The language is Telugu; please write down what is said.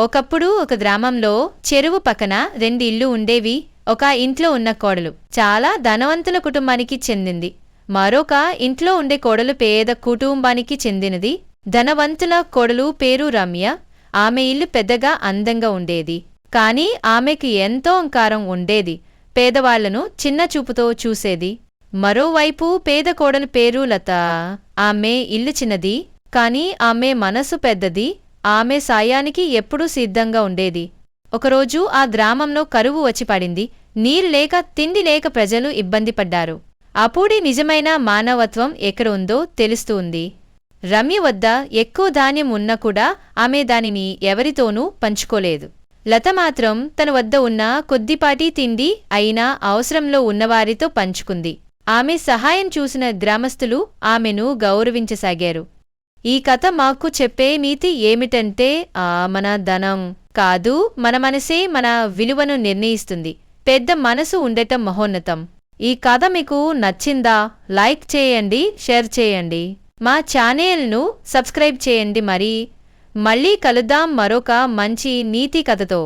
ఒకప్పుడు ఒక గ్రామంలో చెరువు పక్కన 2 ఇళ్ళు ఉండేవి. ఒక ఇంట్లో ఉన్న కోడలు చాలా ధనవంతుల కుటుంబానికి చెందింది. మరొక ఇంట్లో ఉండే కోడలు పేద కుటుంబానికి చెందినది. ధనవంతుల కోడలు పేరు రమ్య. ఆమె ఇల్లు పెద్దగా అందంగా ఉండేది. కాని ఆమెకి ఎంతో అహంకారం ఉండేది. పేదవాళ్లను చిన్న చూపుతో చూసేది. మరోవైపు పేద కోడలు పేరు లత. ఆమె ఇల్లు చిన్నది, కాని ఆమె మనసు పెద్దది. ఆమె సాయానికి ఎప్పుడూ సిద్ధంగా ఉండేది. ఒకరోజు ఆ గ్రామంలో కరువు వచ్చి పడింది. నీరు లేక, తిండి లేక ప్రజలు ఇబ్బంది పడ్డారు. అప్పుడే నిజమైన మానవత్వం ఎక్కడ ఉందో తెలుస్తుంది. రమ్య వద్ద ఎక్కువ ధాన్యం ఉన్నా కూడా ఆమె దానిని ఎవరితోనూ పంచుకోలేదు. లత మాత్రం తన వద్ద ఉన్న కొద్దిపాటి తిండి అయినా అవసరంలో ఉన్నవారితో పంచుకుంది. ఆమె సహాయం చూసిన గ్రామస్తులు ఆమెను గౌరవించసాగారు. ఈ కథ మాకు చెప్పే నీతి ఏమిటంటే మన ధనం కాదు, మన మనసే మన విలువను నిర్ణయిస్తుంది. పెద్ద మనసు ఉండటం మహోన్నతం. ఈ కథ మీకు నచ్చిందా? లైక్ చేయండి, షేర్ చేయండి. మా ఛానల్ను సబ్స్క్రైబ్ చేయండి. మళ్ళీ కలుద్దాం మరొక మంచి నీతి కథతో.